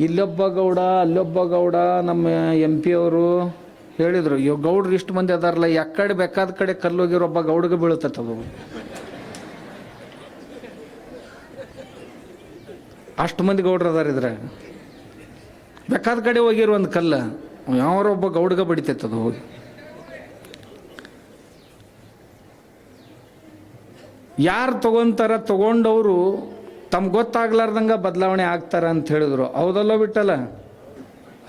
ಇಲ್ಲೊಬ್ಬ ಗೌಡ ಅಲ್ಲೊಬ್ಬ ಗೌಡ ನಮ್ಮ MP ಅವರು ಹೇಳಿದರು, ಇವ್ ಗೌಡ್ರು ಇಷ್ಟು ಮಂದಿ ಅದಾರಲ್ಲ, ಯಾಕಡೆ ಬೇಕಾದ ಕಡೆ ಕಲ್ಲೋಗಿರೋ ಒಬ್ಬ ಗೌಡ್ಗೆ ಬೀಳುತ್ತದು. ಅಷ್ಟು ಮಂದಿ ಗೌಡ್ರು ಅದಾರ ಇದ್ರಾಗ. ಬೇಕಾದ ಕಡೆ ಹೋಗಿರೋ ಒಂದು ಕಲ್ಲ ಯಾವರೊಬ್ಬ ಗೌಡ್ಗೆ ಬಡಿತೈತದು ಹೋಗಿ. ಯಾರು ತಗೊಂತಾರ, ತಗೊಂಡವರು ತಮ್ಗೆ ಗೊತ್ತಾಗ್ಲಾರ್ದಂಗೆ ಬದಲಾವಣೆ ಆಗ್ತಾರ ಅಂತ ಹೇಳಿದ್ರು. ಹೌದಲ್ಲೋ ಬಿಟ್ಟಲ್ಲ,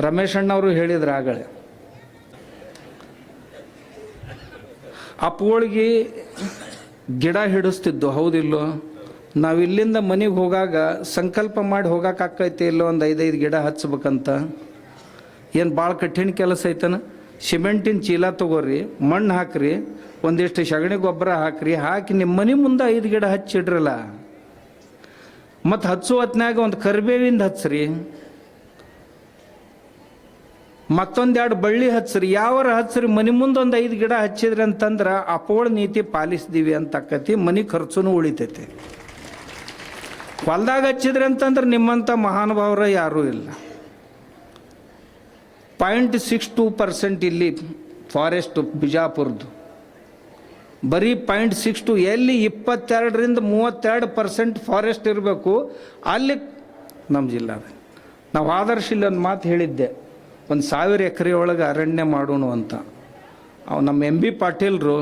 ರಮೇಶ್ ಅಣ್ಣವರು ಹೇಳಿದ್ರು ಆಗಲೇ. ಅಪ್ಪಗಳಿಗೆ ಗಿಡ ಹಿಡಿಸ್ತಿದ್ದು, ಹೌದಿಲ್ಲೋ? ನಾವು ಇಲ್ಲಿಂದ ಮನೆಗೆ ಹೋಗಾಗ ಸಂಕಲ್ಪ ಮಾಡಿ ಹೋಗೋಕ್ಕಾಕೈತಿ ಇಲ್ಲೋ, ಒಂದು 5 ಗಿಡ ಹಚ್ಬೇಕಂತ. ಏನು ಭಾಳ ಕಠಿಣ ಕೆಲಸ ಐತನ? ಸಿಮೆಂಟಿನ ಚೀಲ ತೊಗೋರಿ, ಮಣ್ಣು ಹಾಕ್ರಿ, ಒಂದಿಷ್ಟು ಸಗಣಿ ಗೊಬ್ಬರ ಹಾಕ್ರಿ, ಹಾಕಿ ನಿಮ್ಮ ಮನೆ ಮುಂದೆ 5 ಗಿಡ ಹಚ್ಚಿಡ್ರಲ್ಲ. ಮತ್ತು ಹಚ್ಚು ಹೊತ್ನಾಗ ಒಂದು ಕರಿಬೇವಿಂದ ಹಚ್ಚ್ರಿ, ಮತ್ತೊಂದೆರಡು ಬಳ್ಳಿ ಹಚ್ಚ್ರಿ, ಯಾವರ ಹಚ್ಚ್ರಿ. ಮನೆ ಮುಂದೆ ಒಂದು 5 ಗಿಡ ಹಚ್ಚಿದ್ರಿ ಅಂತಂದ್ರೆ ಅಪೋಳ ನೀತಿ ಪಾಲಿಸ್ದೀವಿ ಅಂತ ಆಕತಿ, ಮನೆ ಖರ್ಚುನೂ ಉಳಿತೈತಿ. ಹೊಲ್ದಾಗ ಹಚ್ಚಿದ್ರಿ ಅಂತಂದ್ರೆ ನಿಮ್ಮಂಥ ಮಹಾನುಭಾವರ ಯಾರೂ ಇಲ್ಲ. 0.62% ಇಲ್ಲಿ ಫಾರೆಸ್ಟ್ ಬಿಜಾಪುರದ್ದು, ಬರೀ 0.62. ಎಲ್ಲಿ 22ರಿಂದ 32% ಫಾರೆಸ್ಟ್ ಇರಬೇಕು, ಅಲ್ಲಿ ನಮ್ಮ ಜಿಲ್ಲಾದ. ನಾವು ಆದರ್ಶ ಇಲ್ಲಿ ಒಂದು ಮಾತು ಹೇಳಿದ್ದೆ, 1000 ಎಕರೆ ಒಳಗೆ ಅರಣ್ಯ ಮಾಡೋಣ ಅಂತ. ಅವು ನಮ್ಮ MB ಪಾಟೀಲ್ರು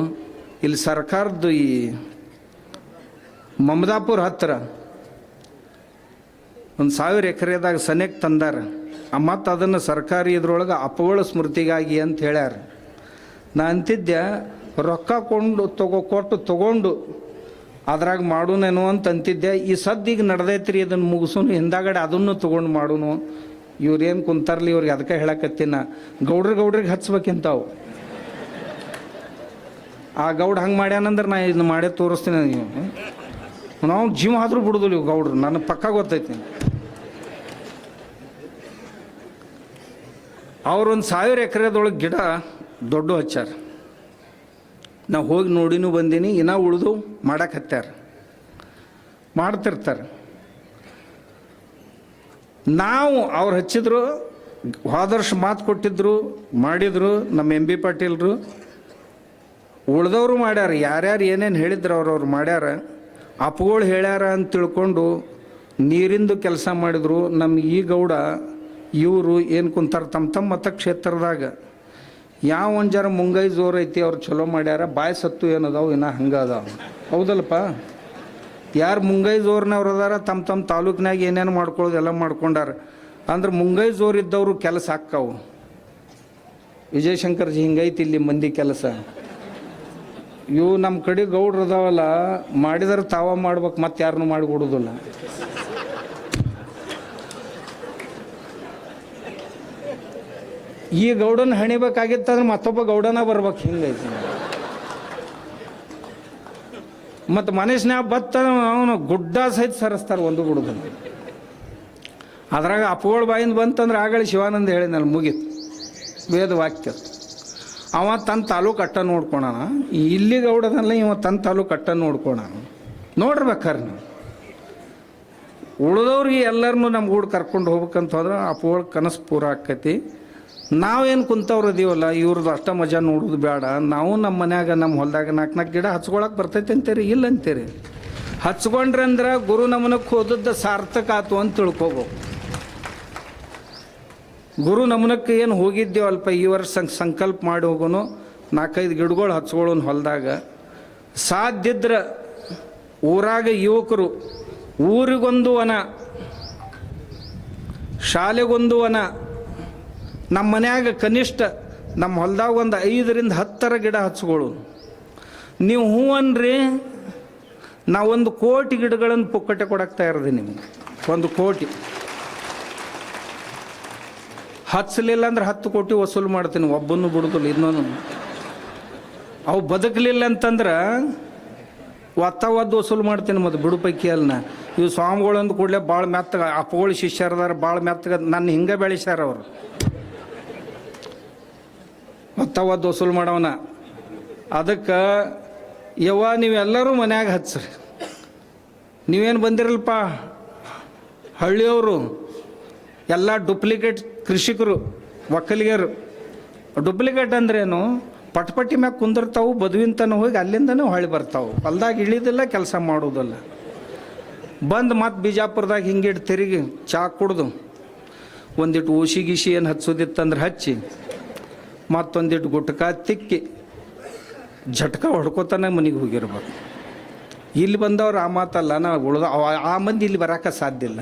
ಇಲ್ಲಿ ಸರ್ಕಾರದ್ದು ಈ ಮಮದಾಪುರ ಹತ್ತಿರ 1000 ಎಕರೆದಾಗ ಸನೇಕ್ ತಂದಾರ. ಮತ್ತು ಅದನ್ನು ಸರ್ಕಾರಿ ಇದ್ರೊಳಗೆ ಅಪಗಳ ಸ್ಮೃತಿಗಾಗಿ ಅಂತ ಹೇಳ್ಯಾರ. ನಾ ಅಂತಿದ್ದೆ, ರೊಕ್ಕ ಕೊಟ್ಟು ತೊಗೊಂಡು ಅದ್ರಾಗ ಮಾಡೋನೇನೋ ಅಂತ ಅಂತಿದ್ದೆ. ಈ ಸದ್ದಿಗೆ ನಡೆದೈತ್ರಿ, ಇದನ್ನು ಮುಗಿಸೋನು, ಹಿಂದಾಗಡೆ ಅದನ್ನು ತೊಗೊಂಡು ಮಾಡೋನು. ಇವ್ರೇನು ಕುಂತಾರಲಿ, ಇವ್ರಿಗೆ ಅದಕ್ಕೆ ಹೇಳಕತ್ತೀನ, ಗೌಡ್ರಿಗೆ ಹಚ್ಬೇಕಿಂತಾವು. ಆ ಗೌಡ ಹಂಗೆ ಮಾಡ್ಯಾನಂದ್ರೆ ನಾ ಇದನ್ನ ಮಾಡೇ ತೋರಿಸ್ತೀನಿ. ನೀವು ನಾವು ಜೀವ ಆದರೂ ಬಿಡೋದಿಲ್ಲ ಇವು ಗೌಡ್ರು, ನನಗೆ ಪಕ್ಕ ಗೊತ್ತೈತಿ. ಅವ್ರೊಂದು 1000 ಎಕರೆದೊಳಗೆ ಗಿಡ ದೊಡ್ಡ ಹಚ್ಚಾರ. ನಾವು ಹೋಗಿ ನೋಡಿನೂ ಬಂದೀನಿ, ಇನ್ನೂ ಉಳಿದು ಮಾಡಕ್ಕೆ ಹತ್ಯಾರ, ಮಾಡ್ತಿರ್ತಾರೆ. ನಾವು ಅವ್ರು ಹಚ್ಚಿದ್ರು, ಹೋದರ್ಷ ಮಾತು ಕೊಟ್ಟಿದ್ರು, ಮಾಡಿದರು ನಮ್ಮ MB ಪಾಟೀಲ್ರು. ಉಳ್ದವರು ಮಾಡ್ಯಾರ, ಯಾರ್ಯಾರು ಏನೇನು ಹೇಳಿದ್ರು ಅವ್ರವ್ರು ಮಾಡ್ಯಾರ. ಅಪ್ಪಗಳು ಹೇಳ್ಯಾರ ಅಂತ ತಿಳ್ಕೊಂಡು ನೀರಿಂದು ಕೆಲಸ ಮಾಡಿದ್ರು. ನಮ್ಮ ಈ ಗೌಡ ಇವರು ಏನು ಕುಂತಾರೆ ತಮ್ಮ ಮತಕ್ಷೇತ್ರದಾಗ, ಯಾವ ಒಂದು ಜರ ಮುಂಗೈ ಜೋರು ಐತಿ, ಅವ್ರು ಚಲೋ ಮಾಡ್ಯಾರ. ಬಾಯಿ ಸತ್ತು ಏನದಾವು ಇನ್ನೂ ಹಂಗೆ ಅದಾವ, ಹೌದಲ್ಪ? ಯಾರು ಮುಂಗೈ ಜೋರ್ನವ್ರು ಅದಾರ, ತಮ್ಮ ತಾಲೂಕಿನಾಗ ಏನೇನು ಮಾಡ್ಕೊಳ್ಳೋದು ಎಲ್ಲ ಮಾಡ್ಕೊಂಡಾರ. ಅಂದ್ರೆ ಮುಂಗೈ ಜೋರು ಇದ್ದವರು ಕೆಲಸ ಹಾಕ್ಕಾವು. ವಿಜಯಶಂಕರ್ಜಿ ಹಿಂಗೈತಿ ಇಲ್ಲಿ ಮಂದಿ ಕೆಲಸ. ಇವು ನಮ್ಮ ಕಡೆ ಗೌಡ್ರು ಅದಾವಲ್ಲ, ಮಾಡಿದ್ರೆ ತಾವ ಮಾಡ್ಬೇಕು, ಮತ್ತೆ ಯಾರನ್ನೂ ಮಾಡಿಕೊಡೋದಿಲ್ಲ. ಈ ಗೌಡನ ಹಣಿಬೇಕಾಗಿತ್ತಂದ್ರೆ ಮತ್ತೊಬ್ಬ ಗೌಡನ ಬರ್ಬೇಕು, ಹಿಂಗೈತಿ. ಮತ್ತು ಮನುಷ್ಯನ್ಯಾಗ ಬತ್ತ ಅವನು ಗುಡ್ಡ ಸಹಿತ ಸರಿಸ್ತಾರೆ ಒಂದು ಗುಡ್ಡದಲ್ಲಿ. ಅದ್ರಾಗ ಅಪ್ಪಗಳ ಬಾಯಿಂದ ಬಂತಂದ್ರೆ ಆಗಲಿ ಶಿವಾನಂದ ಹೇಳಿದ್ನಲ್ಲ, ಮುಗೀತು ವೇದ ವಾಕ್ಯ. ಅವ ತನ್ನ ತಾಲೂಕು ಅಟ್ಟ ನೋಡ್ಕೊಳಣ, ಇಲ್ಲಿ ಗೌಡದಲ್ಲ ಇವ ತನ್ನ ತಾಲೂಕು ಅಟ್ಟ ನೋಡ್ಕೊಳಣ. ನೋಡ್ಬೇಕಾರೆ ನಾವು ಉಳಿದವ್ರಿಗೆ ಎಲ್ಲರನ್ನೂ ನಮ್ಮ ಗೂಡು ಕರ್ಕೊಂಡು ಹೋಗ್ಬೇಕಂತ ಹೋದ್ರೆ ಅಪ್ಪಗಳ ಕನಸು ಪೂರ ಆಕೈತಿ. ನಾವೇನು ಕುಂತವ್ರು ಅದೀವಲ್ಲ, ಇವ್ರದ್ದು ಅಷ್ಟ ಮಜಾ ನೋಡೋದು ಬೇಡ. ನಾವು ನಮ್ಮ ಮನ್ಯಾಗ ನಮ್ಮ ಹೊಲದಾಗ 4 ಗಿಡ ಹಚ್ಕೊಳಕ್ಕೆ ಬರ್ತೈತೆ ಅಂತೀರಿ, ಇಲ್ಲ ಅಂತೀರಿ. ಹಚ್ಕೊಂಡ್ರೆ ಅಂದ್ರೆ ಗುರು ನಮನಕ್ಕೆ ಹೋದದ್ದು ಸಾರ್ಥಕ ಆತು ಅಂತ ತಿಳ್ಕೊಬೇಕು. ಗುರು ನಮನಕ್ಕೆ ಏನು ಹೋಗಿದ್ದೇವಲ್ಪ, ಈ ವರ್ಷ ಸಂಕಲ್ಪ ಮಾಡಿ ಹೋಗೋನು, 4-5 ಗಿಡಗಳು ಹಚ್ಕೊಳ್ಳೋನು ಹೊಲದಾಗ. ಸಾಧ್ಯದ್ರೆ ಊರಾಗ ಯುವಕರು ಊರಿಗೊಂದು ವನ, ಶಾಲೆಗೊಂದು ವನ, ನಮ್ಮ ಮನ್ಯಾಗ ಕನಿಷ್ಠ ನಮ್ಮ ಹೊಲದಾಗ ಒಂದು 5ರಿಂದ 10 ಗಿಡ ಹಚ್ಕೊಳ್ಳು. ನೀವು ಹ್ಞೂ ಅನ್ರಿ, ನಾವು 1 ಕೋಟಿ ಗಿಡಗಳನ್ನು ಪುಕ್ಕಟೆ ಕೊಡಕ್ಕೆ ತಯಾರಿದೆ ನಿಮ್ಗೆ. 1 ಕೋಟಿ ಹಚ್ಚಲಿಲ್ಲ ಅಂದ್ರೆ 10 ಕೋಟಿ ವಸೂಲು ಮಾಡ್ತೀನಿ, ಒಬ್ಬನ್ನು ಬಿಡೋದಿಲ್ಲ. ಇನ್ನೊಂದು ಅವು ಬದುಕಲಿಲ್ಲ ಅಂತಂದ್ರೆ ಒದ್ದು ವಸೂಲು ಮಾಡ್ತೀನಿ, ಮತ್ತು ಬಿಡು ಪೈಕಿ ಅಲ್ಲ. ಇವು ಸ್ವಾಮಿಗಳು ಅಂದ ಕೂಡಲೇ ಭಾಳ ಮೆತ್ತಗ, ಅಪ್ಪಗಳು ಶಿಷ್ಯರದಾರ ಭಾಳ ಮೆತ್ತಗ, ನನ್ನ ಹಿಂಗೆ ಬೆಳೆಸ್ಯಾರ ಅವರು. ಒದ್ದು ವಸೂಲು ಮಾಡವನ. ಅದಕ್ಕೆ ನೀವೆಲ್ಲರೂ ಮನ್ಯಾಗ ಹಚ್ಚ್ರಿ. ನೀವೇನು ಬಂದಿರಲ್ಪ ಹಳ್ಳಿಯವರು, ಎಲ್ಲ ಡೂಪ್ಲಿಕೇಟ್ ಕೃಷಿಕರು, ಒಕ್ಕಲಿಗರು. ಡೂಪ್ಲಿಕೇಟ್ ಅಂದ್ರೇನು? ಪಟ್ಪಟ್ಟಿ ಮ್ಯಾಗ ಕುಂದಿರ್ತಾವು, ಬದುವಿಂತನ ಹೋಗಿ ಅಲ್ಲಿಂದನೇ ಹೊಳ್ಳಿ ಬರ್ತಾವೆ, ಹೊಲ್ದಾಗ ಇಳಿದಿಲ್ಲ, ಕೆಲಸ ಮಾಡೋದಿಲ್ಲ. ಬಂದು ಮತ್ತು ಬಿಜಾಪುರದಾಗ ಹಿಂಗಿಟ್ಟು ತಿರುಗಿ ಚಾ ಕುಡ್ದು ಒಂದಿಟ್ಟು ಊಸಿ ಗೀಸಿ ಏನು ಹಚ್ಚೋದಿತ್ತಂದ್ರೆ ಹಚ್ಚಿ ಮತ್ತೊಂದಿಟ್ಟು ಗುಟ್ಕ ತಿಕ್ಕಿ ಝಟ್ಕ ಹೊಡ್ಕೋತಾನೆ ಮನೆಗೆ ಹೋಗಿರ್ಬೇಕು. ಇಲ್ಲಿ ಬಂದವ್ರು ಆ ಮಾತಲ್ಲ, ನಾವು ಆ ಮಂದಿ ಇಲ್ಲಿ ಬರೋಕೆ ಸಾಧ್ಯ ಇಲ್ಲ.